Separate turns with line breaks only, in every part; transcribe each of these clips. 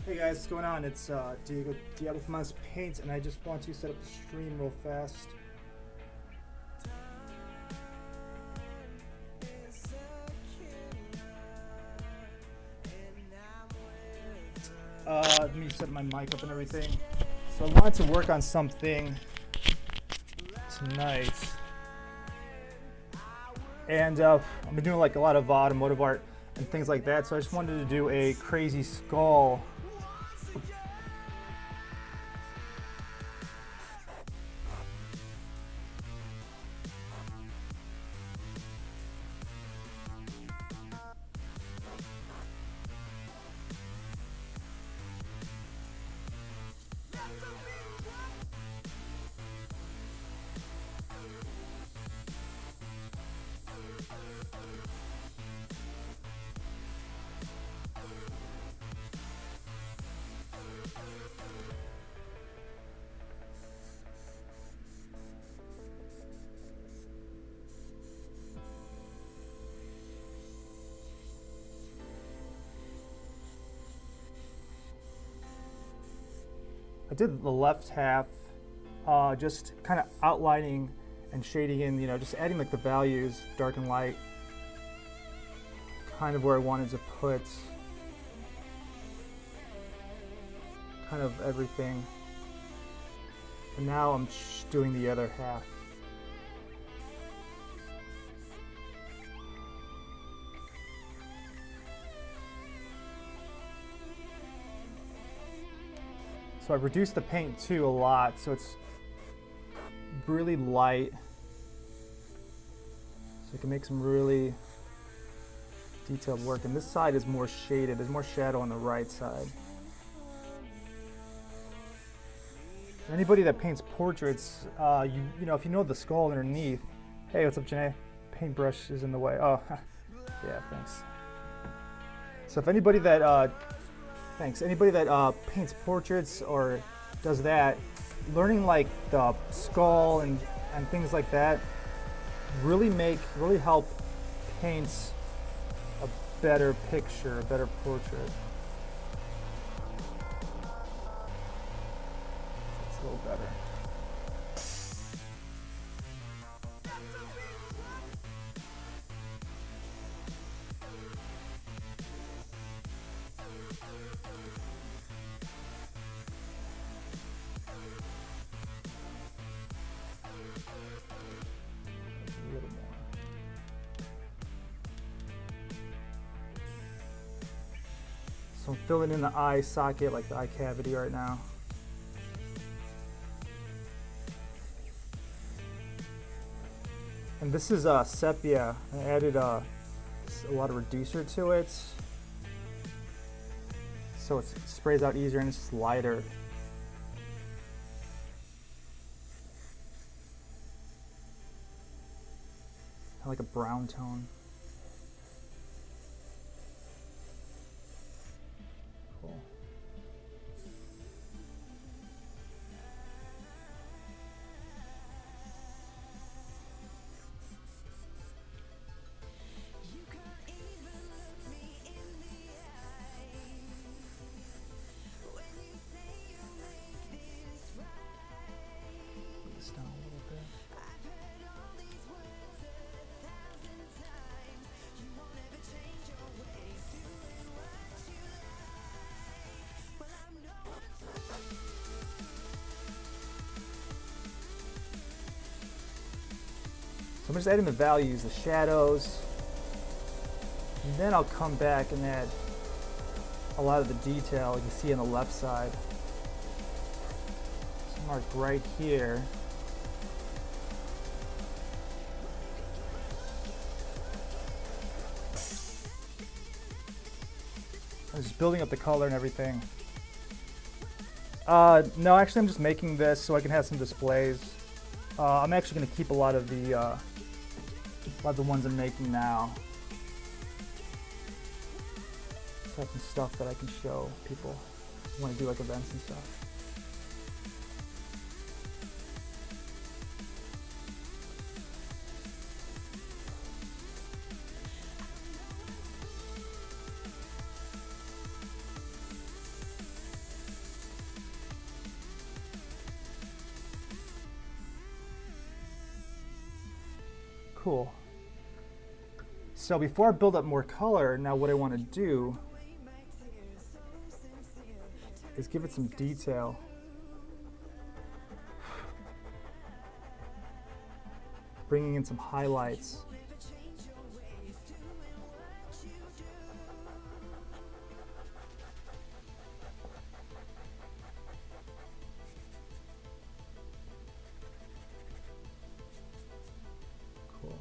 Hey guys, what's going on? It's Diego from Honest Paint, and I just want to set up the stream real fast. Let me set my mic up and everything. So I wanted to work on something tonight, and I've been doing like a lot of automotive art and things like that. So I just wanted to do a crazy skull. I did the left half, just kind of outlining and shading in, just adding like the values, dark and light, kind of where I wanted to put kind of everything. And now I'm doing the other half. So I've reduced the paint too a lot, so it's really light. So I can make some really detailed work. And this side is more shaded. There's more shadow on the right side. Anybody that paints portraits, you know, if you know the skull underneath. Hey, what's up, Janae? Paintbrush is in the way. Oh, yeah, thanks. So if anybody that anybody that paints portraits or does that, learning like the skull and things like that really help paint a better picture, a better portrait. It's a little better. So I'm filling in the eye socket, like the eye cavity right now. And this is sepia. I added a lot of reducer to it, so it sprays out easier and it's just lighter. I like a brown tone. Cool. This down a little bit. So I'm just adding the values, the shadows, and then I'll come back and add a lot of the detail you can see on the left side. So mark right here. I'm just building up the color and everything. No, actually I'm just making this so I can have some displays. I'm actually going to keep a lot of the ones I'm making now. So I have some stuff that I can show people who want to do like events and stuff. cool. So before I build up more color, now what I want to do is give it some detail. Bringing in some highlights. Cool.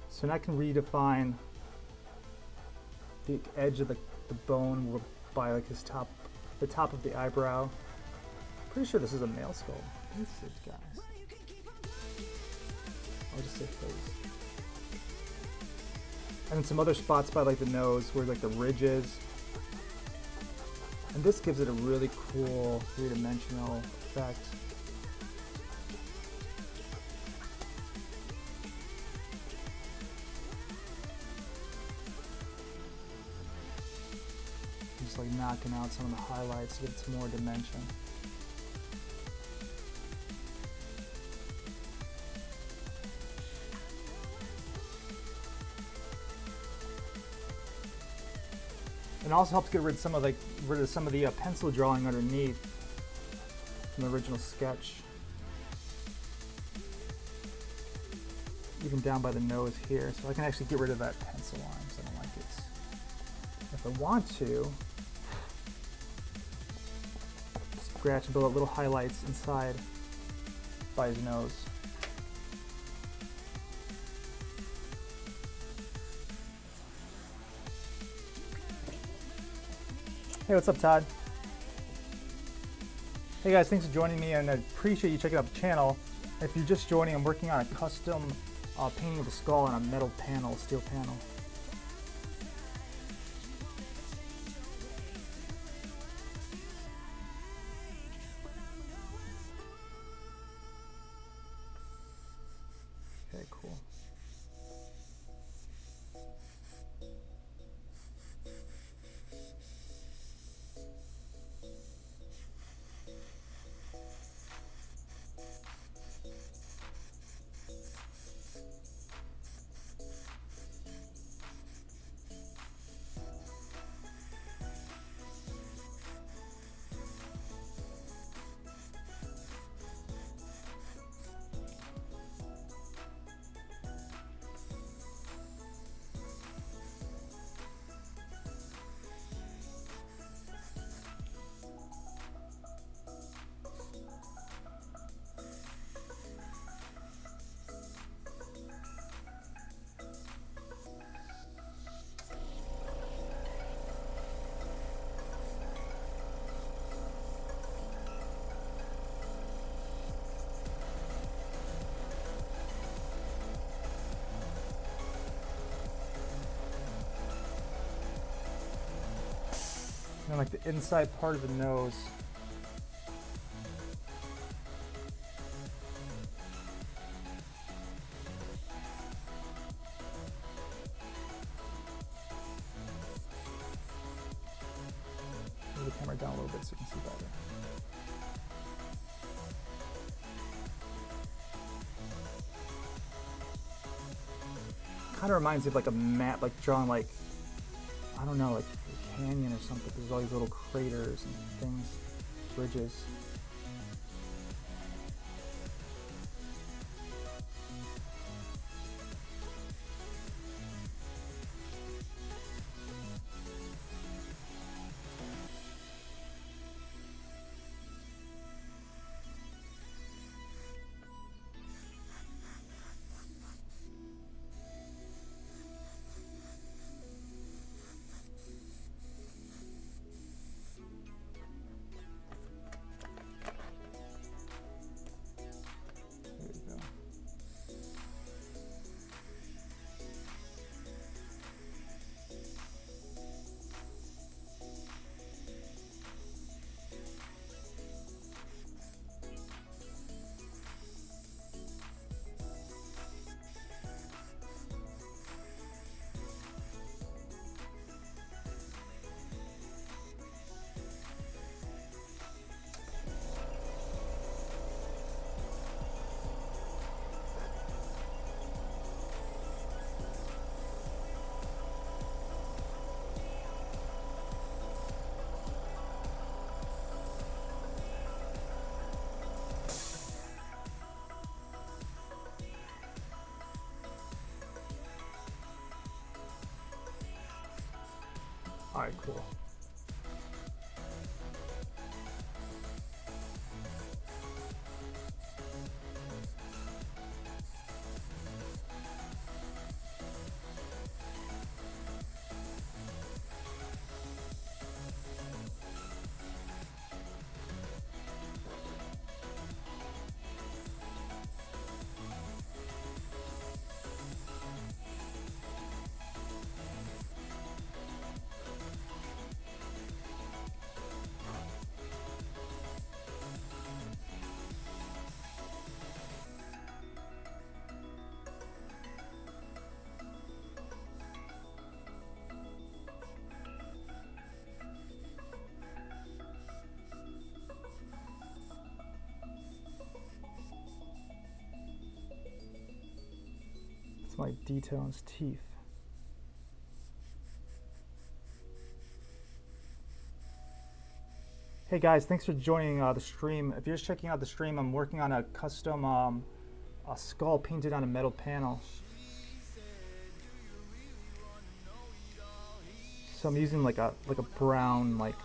So now I can redefine the edge of the bone by like his top, the top of the eyebrow. Pretty sure this is a male skull. Let's see, guys. I'll just say face. And then some other spots by like the nose where like the ridge is. And this gives it a really cool three-dimensional effect. Just like knocking out some of the highlights to get some more dimension. And also helps get rid of some of the pencil drawing underneath from the original sketch. Even down by the nose here, so I can actually get rid of that pencil line because I don't like it. If I want to, scratch and build up little highlights inside by his nose. Hey, what's up, Todd? Hey guys, thanks for joining me, and I appreciate you checking out the channel. If you're just joining, I'm working on a custom painting of a skull on a metal panel, steel panel. Okay, cool. And like the inside part of the nose. Move the camera down a little bit so you can see better. Kind of reminds me of like a map, like drawing like, I don't know, like a canyon or something. There's all these little craters and things, bridges. All right, cool. It's my detail on his teeth. Hey guys, thanks for joining the stream. If you're just checking out the stream, I'm working on a custom a skull painted on a metal panel. So I'm using like a brown, like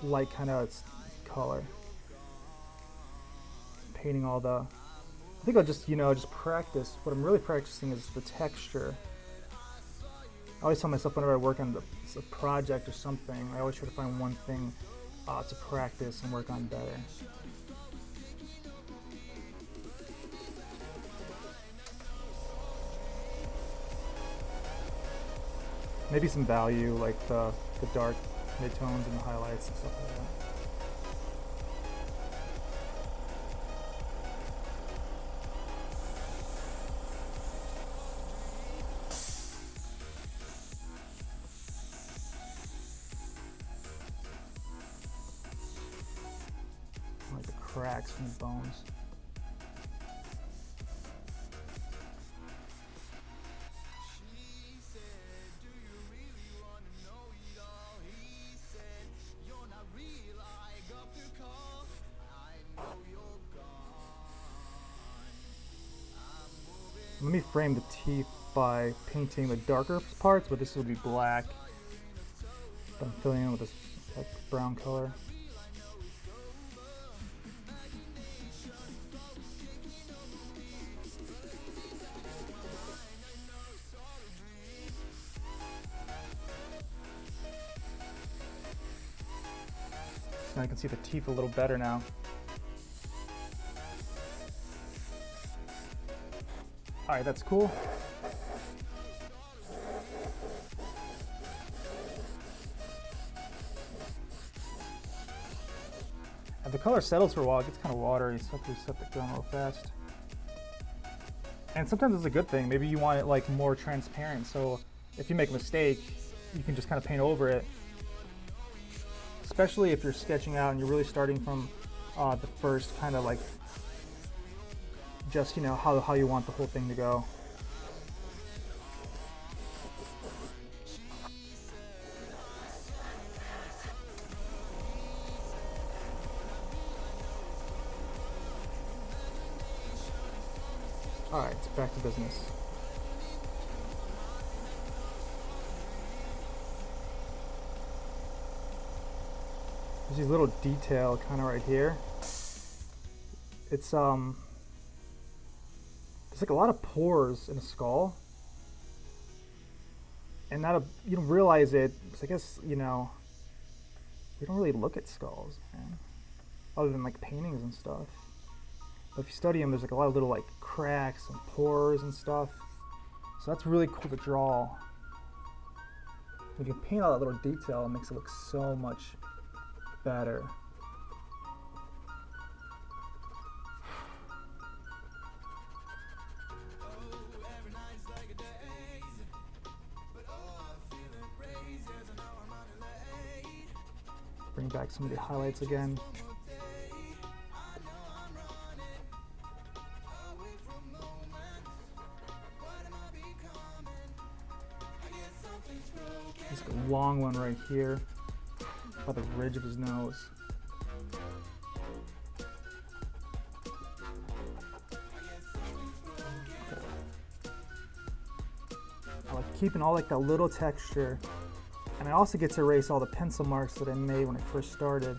light kind of color. Painting all the. I think I'll just just practice. What I'm really practicing is the texture. I always tell myself whenever I work on a project or something, I always try to find one thing to practice and work on better. Maybe some value, like the dark midtones and the highlights and stuff like that. Like the cracks from the bones. Let me frame the teeth by painting the darker parts, but this will be black. I'm filling in with this like brown color. So I can see the teeth a little better now. All right, that's cool. If the color settles for a while, it gets kind of watery, so I have to set it down real fast. And sometimes it's a good thing. Maybe you want it like more transparent, so if you make a mistake, you can just kind of paint over it. Especially if you're sketching out and you're really starting from the first kind of like just how you want the whole thing to go. All right, it's back to business. There's these little detail kind of right here. It's there's like a lot of pores in a skull, and you don't realize it. Because I guess we don't really look at skulls, man, other than like paintings and stuff. But if you study them, there's like a lot of little like cracks and pores and stuff. So that's really cool to draw. When you can paint all that little detail, it makes it look so much better. Bring back some of the highlights again. There's a long one right here by the ridge of his nose. I like keeping all like that little texture And I also get to erase all the pencil marks that I made when I first started.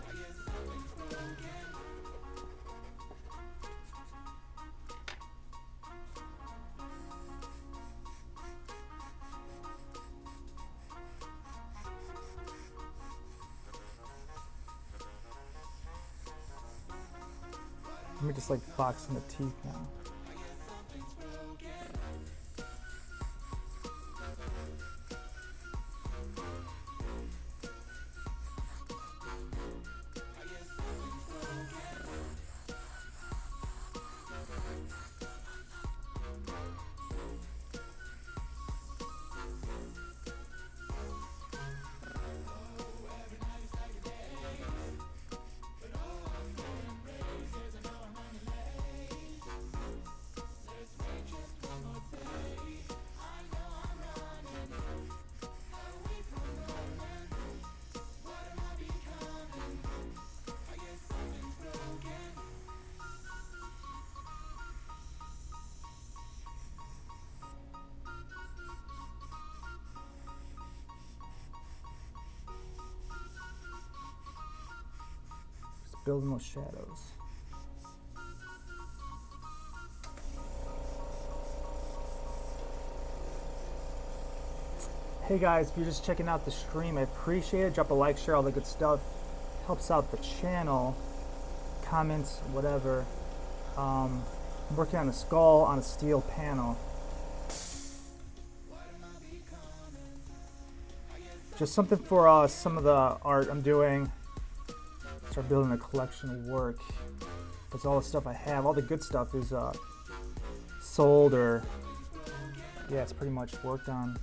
Let me just like box in the teeth now. Building those shadows. Hey guys, if you're just checking out the stream, I appreciate it. Drop a like, share, all the good stuff. Helps out the channel. Comments, whatever. I'm working on a skull on a steel panel. Just something for some of the art I'm doing. Start building a collection of work. Because all the stuff I have, all the good stuff is sold or, yeah, it's pretty much worked on.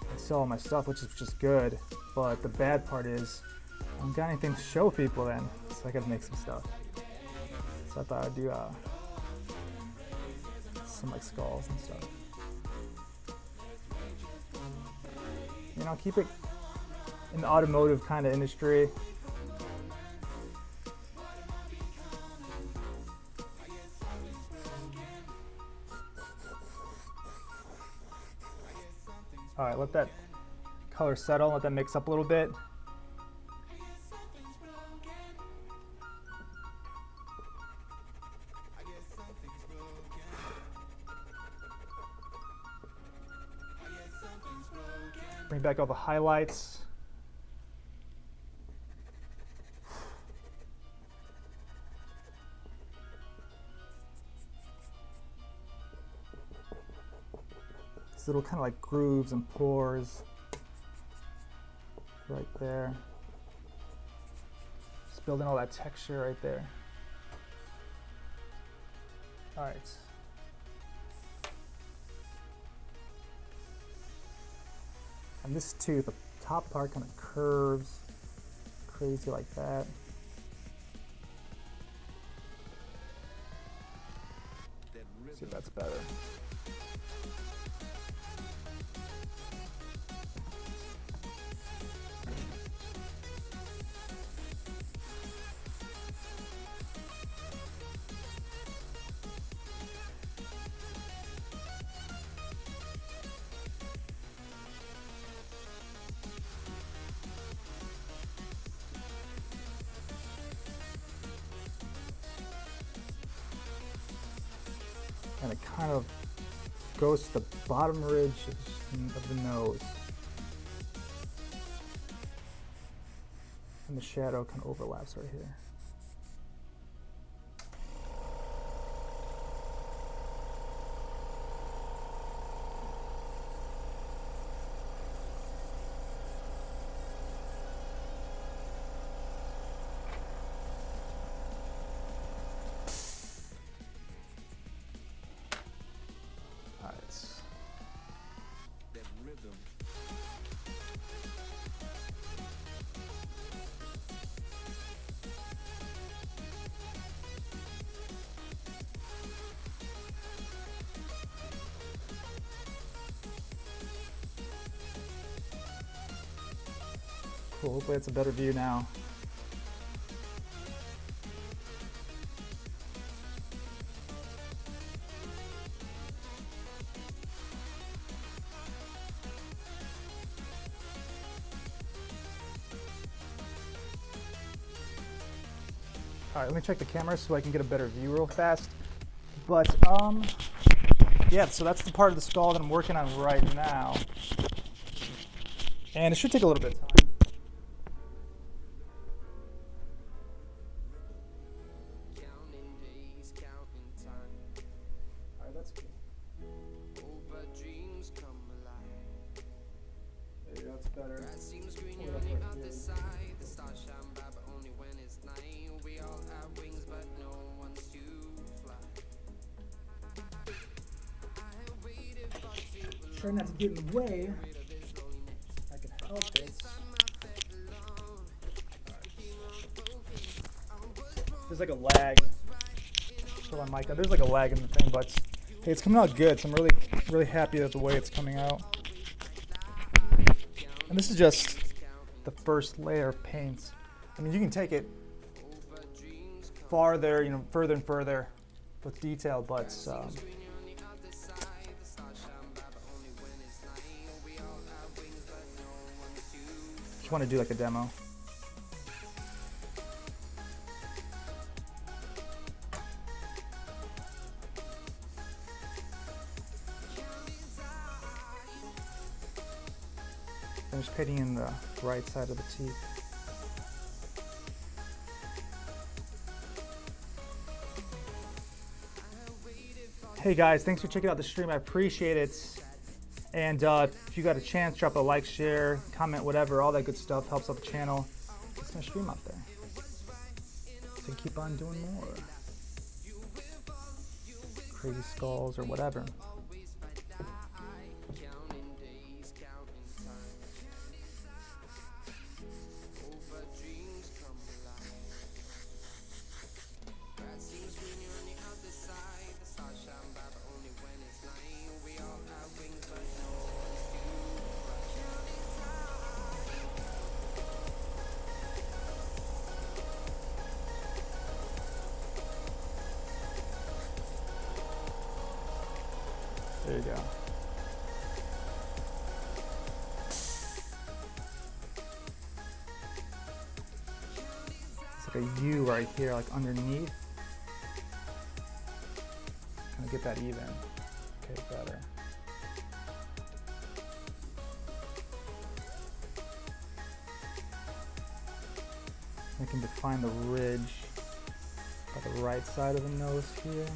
I sell all my stuff, which is just good. But the bad part is, I don't got anything to show people then. So I gotta make some stuff. So I thought I'd do some like skulls and stuff. You know, keep it in the automotive kind of industry. All right, let that color settle, let that mix up a little bit. Bring back all the highlights. These little kind of like grooves and pores right there. Just building all that texture right there. All right. And this too, the top part kind of curves crazy like that. See if that's better. And it kind of goes to the bottom ridge of the nose. And the shadow kind of overlaps right here. Cool, hopefully it's a better view now. All right, let me check the camera so I can get a better view real fast. But yeah, so that's the part of the skull that I'm working on right now. And it should take a little bit of time. All right, that's cool. There you go, that's better. Try not to get in the way. I can help it. There's like a lag. Put my mic up. There's like a lag in the thing, but hey, it's coming out good. So I'm really happy with the way it's coming out. And this is just the first layer of paint. I mean, you can take it farther, you know, further and further with detail, but just want to do like a demo. I'm just painting in the right side of the teeth. Hey guys, thanks for checking out the stream. I appreciate it. And if you got a chance, drop a like, share, comment, whatever. All that good stuff helps out the channel. Get my stream out there. So keep on doing more. Crazy skulls or whatever. There you go. It's like a U right here, like underneath. Kind of get that even. Okay, better. I can define the ridge by the right side of the nose here.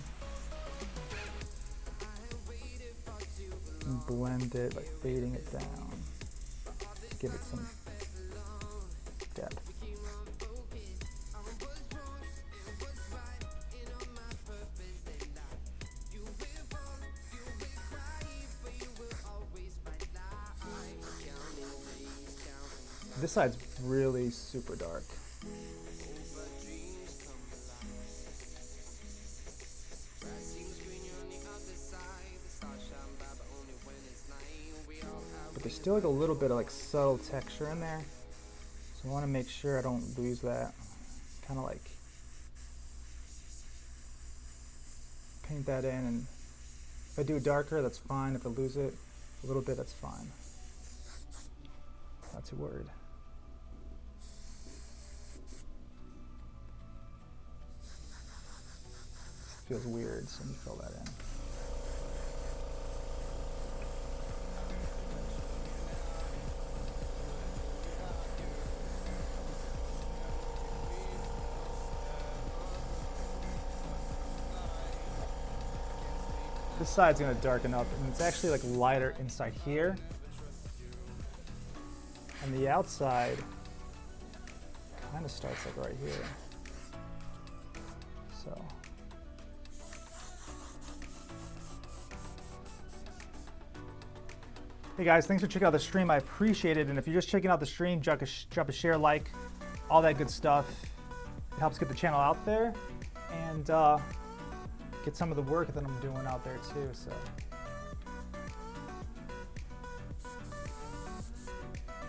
And blend it, like fading it down. Give it some depth. This side's really super dark. But there's still like a little bit of like subtle texture in there. So I want to make sure I don't lose that. Kind of like paint that in, and if I do it darker, that's fine. If I lose it a little bit, that's fine. Not too worried. Feels weird, so let me fill that in. This side's gonna darken up, and it's actually like lighter inside here. And the outside kind of starts like right here. So. Hey guys, thanks for checking out the stream. I appreciate it. And if you're just checking out the stream, drop a share, like, all that good stuff. It helps get the channel out there and get some of the work that I'm doing out there too. So,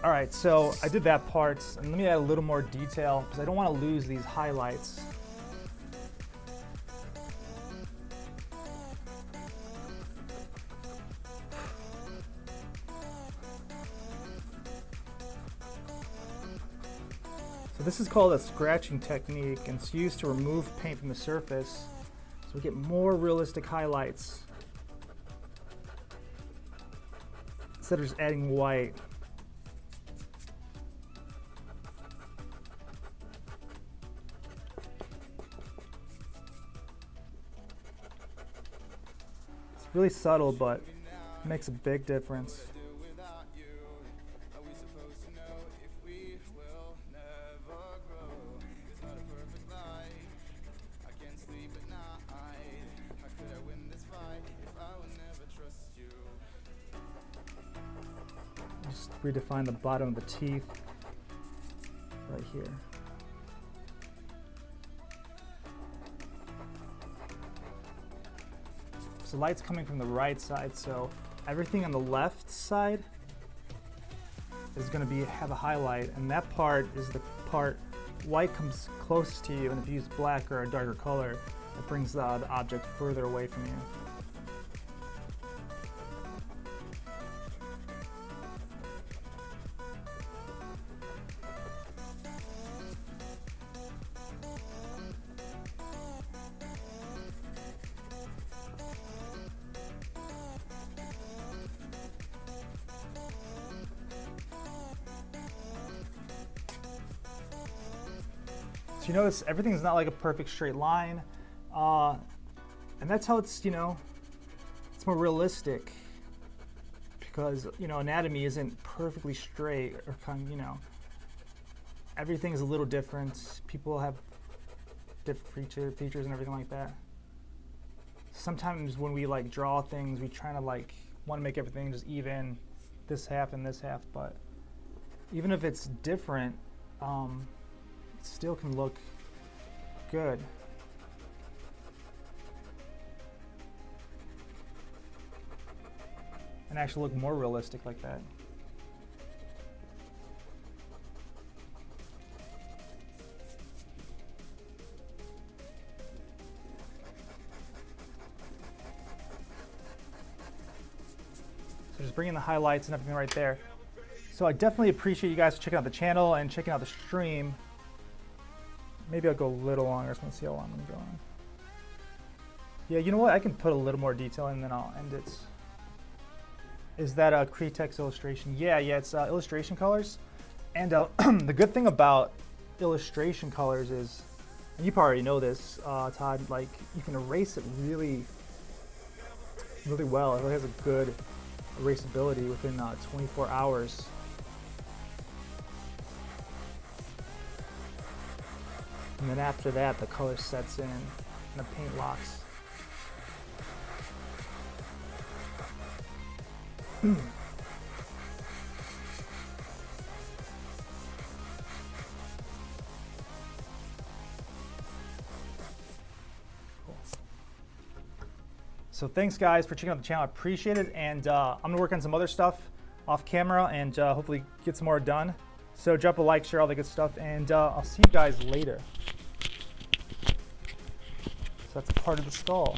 all right, so I did that part, and let me add a little more detail because I don't want to lose these highlights. So this is called a scratching technique, and it's used to remove paint from the surface so we get more realistic highlights instead of just adding white. It's really subtle, but it makes a big difference. Just redefine the bottom of the teeth right here. So light's coming from the right side, so everything on the left side is going to have a highlight, and that part is the part white comes close to you, and if you use black or a darker color, it brings the object further away from you. So you notice everything's not like a perfect straight line, and that's how it's, you know, it's more realistic, because, you know, anatomy isn't perfectly straight, or kind of, you know, everything is a little different. People have different features and everything like that. Sometimes when we like draw things, we try to like want to make everything just even, this half and this half, but even if it's different, it still can look good. And actually look more realistic like that. So just bringing the highlights and everything right there. So I definitely appreciate you guys checking out the channel and checking out the stream. Maybe I'll go a little longer, so let's see how long I'm going. Yeah, you know what? I can put a little more detail in, and then I'll end it. Is that a createx illustration? Yeah, it's illustration colors. And the good thing about illustration colors is, and you probably already know this, Todd, like you can erase it really, really well. It really has a good erasability within 24 hours. And then after that, the color sets in and the paint locks. Cool. So thanks guys for checking out the channel. I appreciate it. And I'm gonna work on some other stuff off camera and hopefully get some more done. So drop a like, share all the good stuff, and I'll see you guys later. So that's part of the skull.